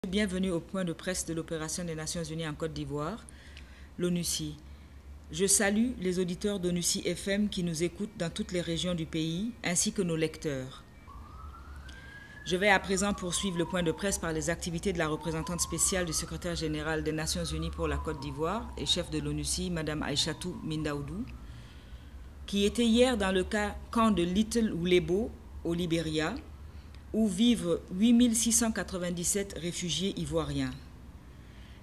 Bienvenue au point de presse de l'opération des Nations Unies en Côte d'Ivoire, l'ONUCI. Je salue les auditeurs d'ONUCI FM qui nous écoutent dans toutes les régions du pays, ainsi que nos lecteurs. Je vais à présent poursuivre le point de presse par les activités de la représentante spéciale du secrétaire général des Nations Unies pour la Côte d'Ivoire et chef de l'ONUCI, Mme Aïchatou Mindaoudou, qui était hier dans le camp de Little Oulebo, au Libéria, où vivent 8697 réfugiés ivoiriens.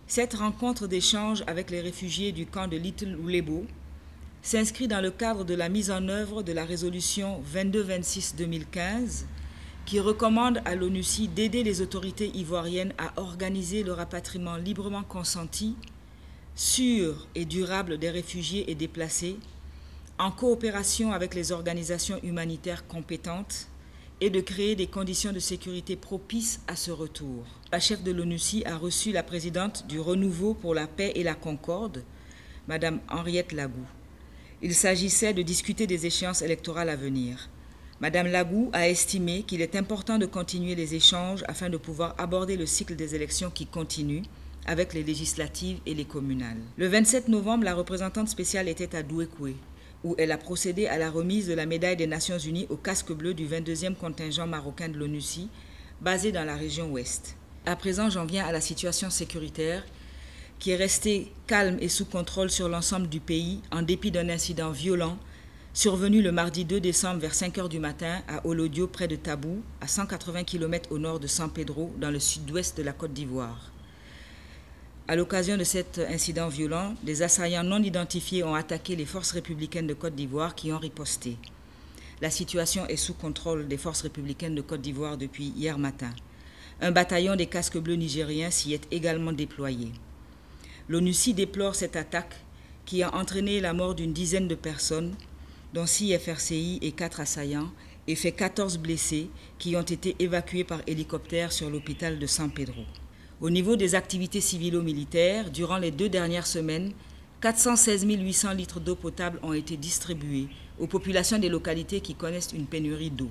Cette rencontre d'échange avec les réfugiés du camp de Little Oulebo s'inscrit dans le cadre de la mise en œuvre de la résolution 2226-2015 qui recommande à l'ONUCI d'aider les autorités ivoiriennes à organiser le rapatriement librement consenti, sûr et durable des réfugiés et déplacés, en coopération avec les organisations humanitaires compétentes et de créer des conditions de sécurité propices à ce retour. La chef de l'ONUCI a reçu la présidente du Renouveau pour la paix et la concorde, Mme Henriette Lagou. Il s'agissait de discuter des échéances électorales à venir. Mme Lagou a estimé qu'il est important de continuer les échanges afin de pouvoir aborder le cycle des élections qui continue avec les législatives et les communales. Le 27 novembre, la représentante spéciale était à Douékoué, où elle a procédé à la remise de la médaille des Nations Unies au casque bleu du 22e contingent marocain de l'ONUCI, basé dans la région ouest. À présent, j'en viens à la situation sécuritaire, qui est restée calme et sous contrôle sur l'ensemble du pays, en dépit d'un incident violent survenu le mardi 2 décembre vers 5 h du matin à Olodio, près de Tabou, à 180 km au nord de San Pedro, dans le sud-ouest de la Côte d'Ivoire. À l'occasion de cet incident violent, des assaillants non identifiés ont attaqué les forces républicaines de Côte d'Ivoire qui ont riposté. La situation est sous contrôle des forces républicaines de Côte d'Ivoire depuis hier matin. Un bataillon des casques bleus nigériens s'y est également déployé. L'ONUCI déplore cette attaque qui a entraîné la mort d'une dizaine de personnes, dont 6 FRCI et 4 assaillants, et fait 14 blessés qui ont été évacués par hélicoptère sur l'hôpital de San Pedro. Au niveau des activités civilo-militaires, durant les 2 dernières semaines, 416 800 litres d'eau potable ont été distribués aux populations des localités qui connaissent une pénurie d'eau.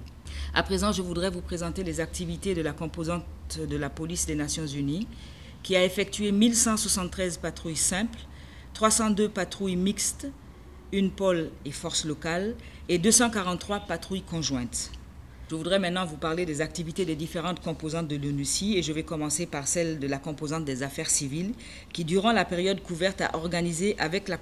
À présent, je voudrais vous présenter les activités de la composante de la police des Nations Unies, qui a effectué 1173 patrouilles simples, 302 patrouilles mixtes, une pôle et force locale, et 243 patrouilles conjointes. Je voudrais maintenant vous parler des activités des différentes composantes de l'ONUCI et je vais commencer par celle de la composante des affaires civiles qui, durant la période couverte, a organisé avec la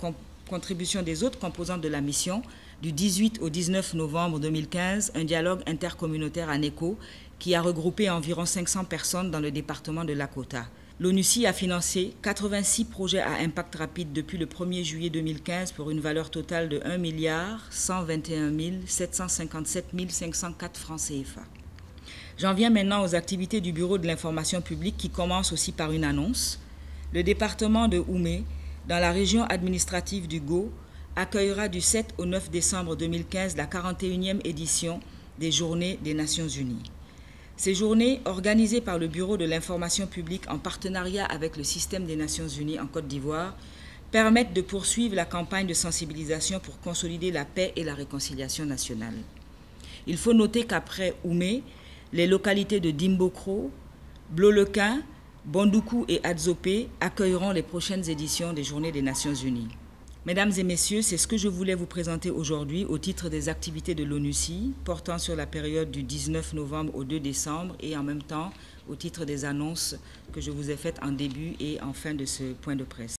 contribution des autres composantes de la mission, du 18 au 19 novembre 2015, un dialogue intercommunautaire à Neko qui a regroupé environ 500 personnes dans le département de Lakota. L'ONUCI a financé 86 projets à impact rapide depuis le 1er juillet 2015 pour une valeur totale de 1 121 757 504 francs CFA. J'en viens maintenant aux activités du Bureau de l'information publique qui commence aussi par une annonce. Le département de Oumé, dans la région administrative du Go, accueillera du 7 au 9 décembre 2015 la 41e édition des Journées des Nations Unies. Ces journées, organisées par le Bureau de l'information publique en partenariat avec le système des Nations Unies en Côte d'Ivoire, permettent de poursuivre la campagne de sensibilisation pour consolider la paix et la réconciliation nationale. Il faut noter qu'après Oumé, les localités de Dimbokro, Blolequin, Bondoukou et Adzopé accueilleront les prochaines éditions des Journées des Nations Unies. Mesdames et messieurs, c'est ce que je voulais vous présenter aujourd'hui au titre des activités de l'ONUCI portant sur la période du 19 novembre au 2 décembre et en même temps au titre des annonces que je vous ai faites en début et en fin de ce point de presse.